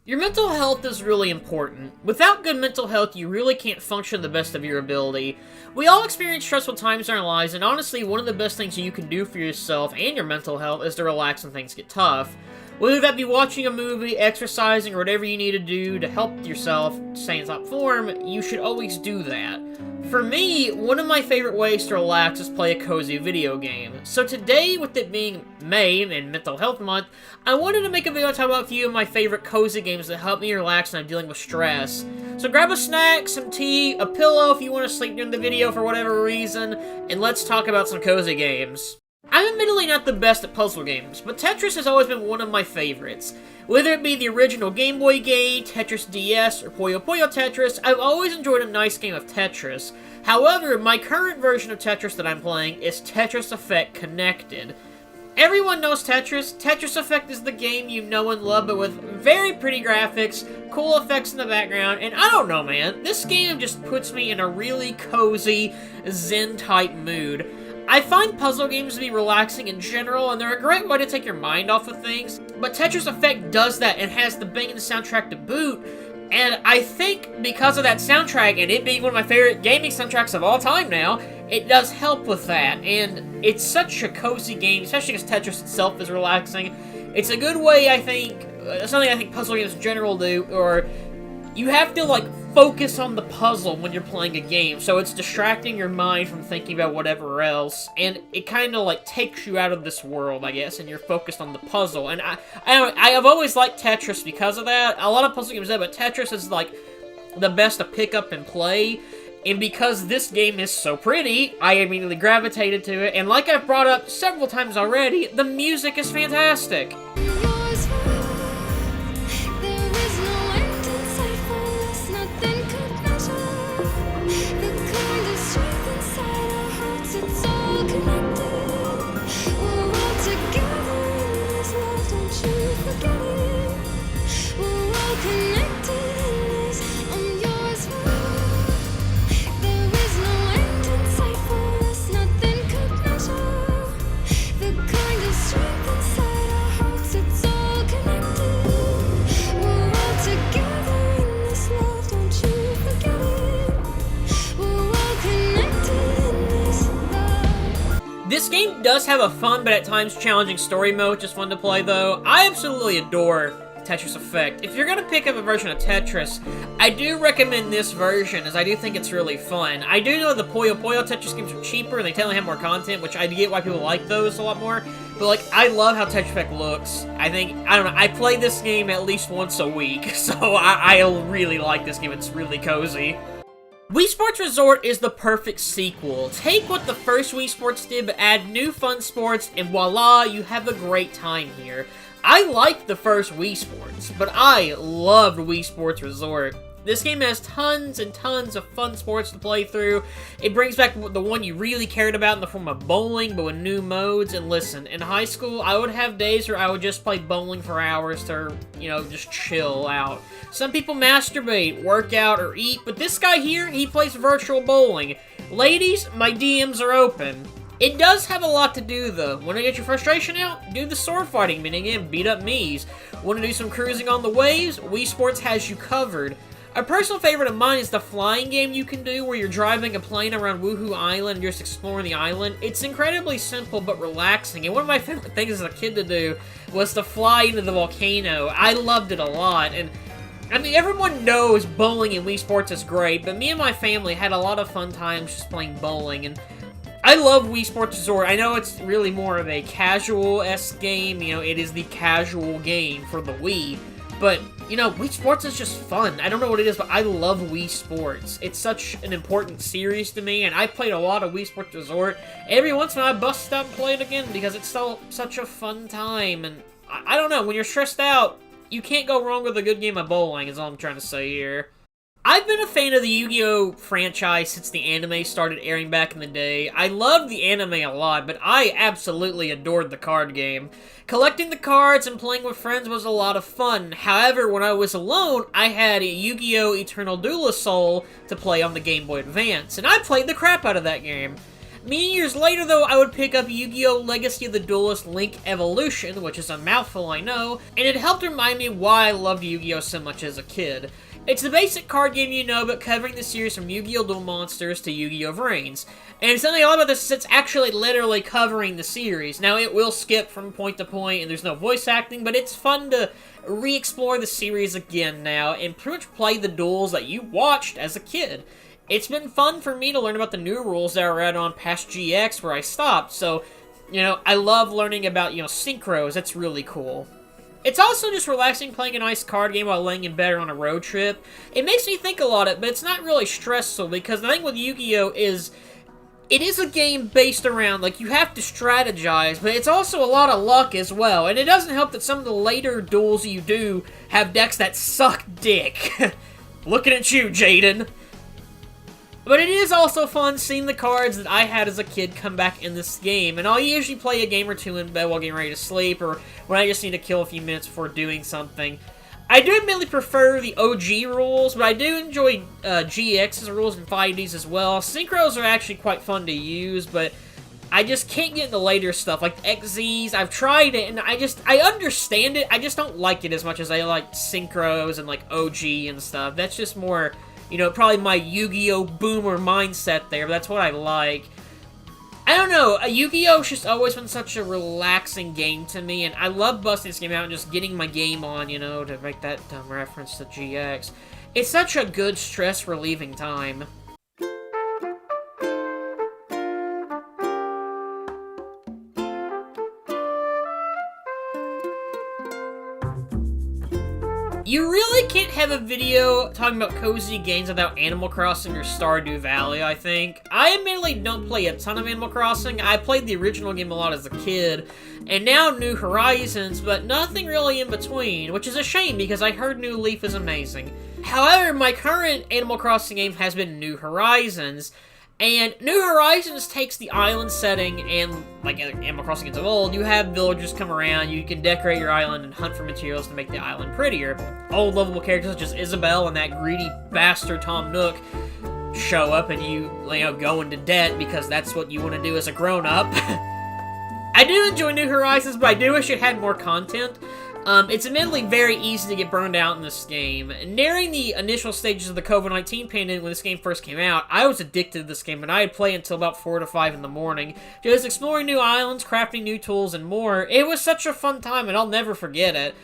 Your mental health is really important. Without good mental health, you really can't function the best of your ability. We all experience stressful times in our lives, and honestly, one of the best things you can do for yourself and your mental health is to relax when things get tough. Whether that be watching a movie, exercising, or whatever you need to do to help yourself stay in top form, you should always do that. For me, one of my favorite ways to relax is play a cozy video game. So today, with it being May and Mental Health Month, I wanted to make a video to talk about a few of my favorite cozy games that help me relax when I'm dealing with stress. So grab a snack, some tea, a pillow if you want to sleep during the video for whatever reason, and let's talk about some cozy games. I'm admittedly not the best at puzzle games, but Tetris has always been one of my favorites. Whether it be the original Game Boy game, Tetris DS, or Puyo Puyo Tetris, I've always enjoyed a nice game of Tetris. However, my current version of Tetris that I'm playing is Tetris Effect Connected. Everyone knows Tetris. Tetris Effect is the game you know and love, but with very pretty graphics, cool effects in the background, and I don't know, man, this game just puts me in a really cozy, zen-type mood. I find puzzle games to be relaxing in general, and they're a great way to take your mind off of things, but Tetris Effect does that and has the banging soundtrack to boot, and I think because of that soundtrack, and it being one of my favorite gaming soundtracks of all time now, it does help with that, and it's such a cozy game, especially because Tetris itself is relaxing. It's a good way, I think, something I think puzzle games in general do, or you have to, like, focus on the puzzle when you're playing a game, so it's distracting your mind from thinking about whatever else, and it kind of, like, takes you out of this world, I guess, and you're focused on the puzzle, and I've always liked Tetris because of that. A lot of puzzle games do, but Tetris is, like, the best to pick up and play, and because this game is so pretty, I immediately gravitated to it, and like I've brought up several times already, the music is fantastic. This game does have a fun, but at times challenging story mode, which is fun to play though. I absolutely adore Tetris Effect. If you're gonna pick up a version of Tetris, I do recommend this version, as I do think it's really fun. I do know the Puyo Puyo Tetris games are cheaper, and they tend to have more content, which I get why people like those a lot more, but like, I love how Tetris Effect looks. I don't know, I play this game at least once a week, so I really like this game, it's really cozy. Wii Sports Resort is the perfect sequel. Take what the first Wii Sports did, but add new fun sports, and voila, you have a great time here. I liked the first Wii Sports, but I loved Wii Sports Resort. This game has tons and tons of fun sports to play through. It brings back the one you really cared about in the form of bowling, but with new modes. And listen, in high school, I would have days where I would just play bowling for hours to, you know, just chill out. Some people masturbate, work out, or eat, but this guy here, he plays virtual bowling. Ladies, my DMs are open. It does have a lot to do, though. Want to get your frustration out? Do the sword fighting, meaning again, beat up me's. Want to do some cruising on the waves? Wii Sports has you covered. A personal favorite of mine is the flying game you can do, where you're driving a plane around Woohoo Island and just exploring the island. It's incredibly simple but relaxing, and one of my favorite things as a kid to do was to fly into the volcano. I loved it a lot, and I mean, everyone knows bowling in Wii Sports is great, but me and my family had a lot of fun times just playing bowling, and I love Wii Sports Resort. I know it's really more of a casual-esque game, you know, it is the casual game for the Wii, but, you know, Wii Sports is just fun. I don't know what it is, but I love Wii Sports. It's such an important series to me, and I played a lot of Wii Sports Resort. Every once in a while, I bust out and play it again, because it's such a fun time, and I don't know, when you're stressed out, you can't go wrong with a good game of bowling, is all I'm trying to say here. I've been a fan of the Yu-Gi-Oh! Franchise since the anime started airing back in the day. I loved the anime a lot, but I absolutely adored the card game. Collecting the cards and playing with friends was a lot of fun. However, when I was alone, I had a Yu-Gi-Oh! Eternal Duelist Soul to play on the Game Boy Advance, and I played the crap out of that game. Many years later, though, I would pick up Yu-Gi-Oh! Legacy of the Duelist Link Evolution, which is a mouthful, I know, and it helped remind me why I loved Yu-Gi-Oh! So much as a kid. It's the basic card game you know, but covering the series from Yu-Gi-Oh! Duel Monsters to Yu-Gi-Oh! Vrains. And something I love about this is it's actually literally covering the series. Now, it will skip from point to point, and there's no voice acting, but it's fun to re-explore the series again now, and pretty much play the duels that you watched as a kid. It's been fun for me to learn about the new rules that are added on past GX where I stopped, so, you know, I love learning about, you know, synchros. That's really cool. It's also just relaxing playing a nice card game while laying in bed or on a road trip. It makes me think a lot, but it's not really stressful, because the thing with Yu-Gi-Oh! Is it is a game based around, like, you have to strategize, but it's also a lot of luck as well, and it doesn't help that some of the later duels you do have decks that suck dick. Looking at you, Jaden. But it is also fun seeing the cards that I had as a kid come back in this game, and I'll usually play a game or two in bed while getting ready to sleep, or when I just need to kill a few minutes before doing something. I do admittedly prefer the OG rules, but I do enjoy GX's rules and 5Ds as well. Synchros are actually quite fun to use, but I just can't get into later stuff, like XZs. I've tried it, and I understand it, I just don't like it as much as I like synchros and, like, OG and stuff. That's just more, you know, probably my Yu-Gi-Oh! Boomer mindset there, but that's what I like. I don't know, Yu-Gi-Oh's just always been such a relaxing game to me, and I love busting this game out and just getting my game on, you know, to make that dumb reference to GX. It's such a good stress-relieving time. You really can't have a video talking about cozy games without Animal Crossing or Stardew Valley, I think. I admittedly don't play a ton of Animal Crossing. I played the original game a lot as a kid, and now New Horizons, but nothing really in between, which is a shame because I heard New Leaf is amazing. However, my current Animal Crossing game has been New Horizons, and New Horizons takes the island setting, and like Animal Crossing of old, you have villagers come around, you can decorate your island and hunt for materials to make the island prettier. Old lovable characters such as Isabelle and that greedy bastard Tom Nook show up, and you know, go into debt because that's what you want to do as a grown-up. I do enjoy New Horizons, but I do wish it had more content. It's admittedly very easy to get burned out in this game. Nearing the initial stages of the COVID-19 pandemic when this game first came out, I was addicted to this game, and I'd play until about 4 to 5 in the morning, just exploring new islands, crafting new tools, and more. It was such a fun time, and I'll never forget it.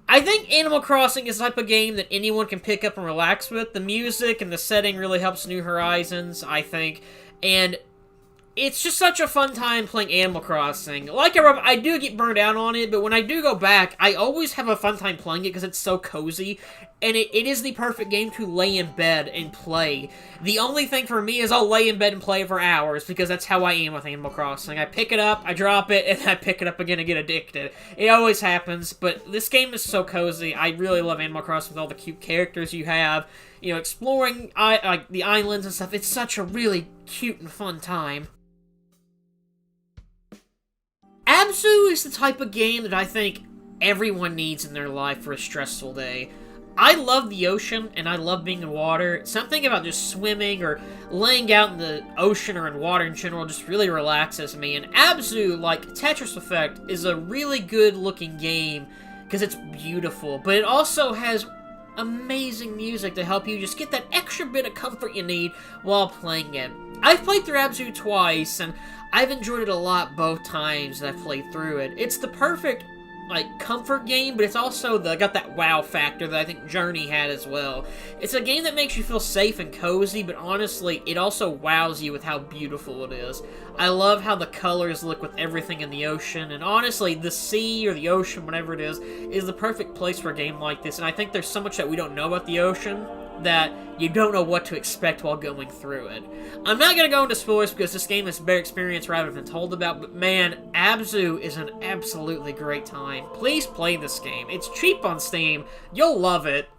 I think Animal Crossing is the type of game that anyone can pick up and relax with. The music and the setting really helps New Horizons, I think, and it's just such a fun time playing Animal Crossing. Like I do get burned out on it, but when I do go back, I always have a fun time playing it because it's so cozy, and it is the perfect game to lay in bed and play. The only thing for me is I'll lay in bed and play for hours, because that's how I am with Animal Crossing. I pick it up, I drop it, and I pick it up again and get addicted. It always happens, but this game is so cozy. I really love Animal Crossing with all the cute characters you have. You know, exploring like the islands and stuff. It's such a really cute and fun time. Abzu is the type of game that I think everyone needs in their life for a stressful day. I love the ocean, and I love being in water. Something about just swimming or laying out in the ocean or in water in general just really relaxes me. And Abzu, like Tetris Effect, is a really good-looking game because it's beautiful, but it also has amazing music to help you just get that extra bit of comfort you need while playing it. I've played through Abzu twice, and I've enjoyed it a lot both times that I've played through it. It's the perfect, like, comfort game, but it's also got that wow factor that I think Journey had as well. It's a game that makes you feel safe and cozy, but honestly, it also wows you with how beautiful it is. I love how the colors look with everything in the ocean, and honestly, the sea or the ocean, whatever it is the perfect place for a game like this, and I think there's so much that we don't know about the ocean that you don't know what to expect while going through it. I'm not going to go into spoilers because this game is a better experience rather than told about, but man, Abzu is an absolutely great time. Please play this game. It's cheap on Steam. You'll love it.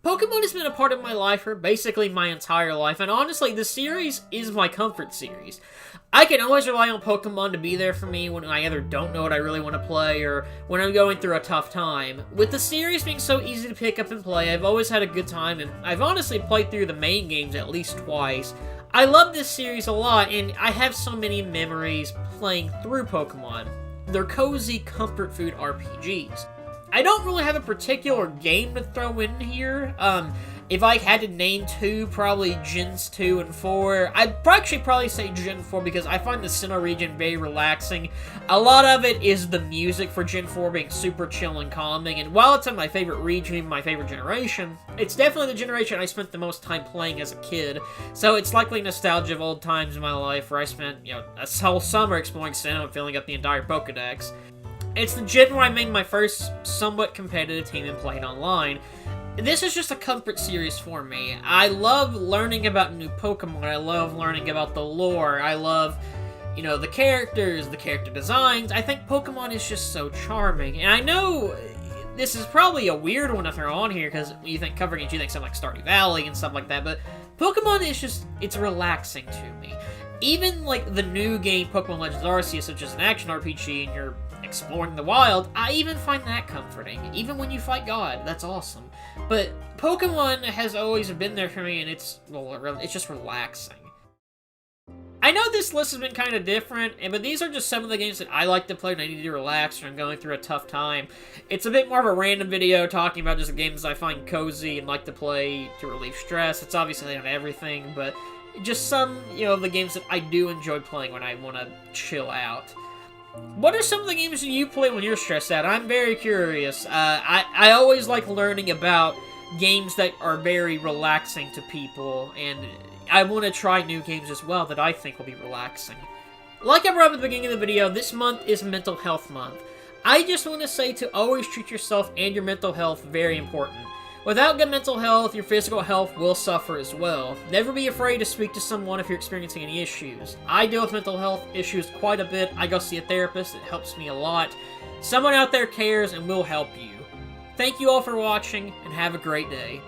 Pokemon has been a part of my life for basically my entire life, and honestly, this series is my comfort series. I can always rely on Pokemon to be there for me when I either don't know what I really want to play or when I'm going through a tough time. With the series being so easy to pick up and play, I've always had a good time, and I've honestly played through the main games at least twice. I love this series a lot, and I have so many memories playing through Pokemon. They're cozy comfort food RPGs. I don't really have a particular game to throw in here. If I had to name two, probably Gens 2 and 4. I'd actually probably say Gen 4 because I find the Sinnoh region very relaxing. A lot of it is the music for Gen 4 being super chill and calming, and while it's in my favorite region, even my favorite generation, it's definitely the generation I spent the most time playing as a kid, so it's likely nostalgia of old times in my life where I spent, a whole summer exploring Sinnoh and filling up the entire Pokedex. It's the gen where I made my first somewhat competitive team and played online. This is just a comfort series for me. I love learning about new Pokemon. I love learning about the lore. I love, the characters, the character designs. I think Pokemon is just so charming. And I know this is probably a weird one to throw on here because when you think cover games, you think something like Stardew Valley and stuff like that. But Pokemon is just, it's relaxing to me. Even like the new game Pokemon Legends Arceus, such as an action RPG and you're exploring the wild, I even find that comforting. Even when you fight God, that's awesome. But Pokemon has always been there for me, and it's just relaxing. I know this list has been kind of different, but these are just some of the games that I like to play when I need to relax or I'm going through a tough time. It's a bit more of a random video talking about just the games I find cozy and like to play to relieve stress. It's obviously not everything, but just some, of the games that I do enjoy playing when I want to chill out. What are some of the games that you play when you're stressed out? I'm very curious. I always like learning about games that are very relaxing to people, and I want to try new games as well that I think will be relaxing. Like I brought up at the beginning of the video, this month is Mental Health Month. I just want to say to always treat yourself and your mental health very important. Without good mental health, your physical health will suffer as well. Never be afraid to speak to someone if you're experiencing any issues. I deal with mental health issues quite a bit. I go see a therapist. It helps me a lot. Someone out there cares and will help you. Thank you all for watching, and have a great day.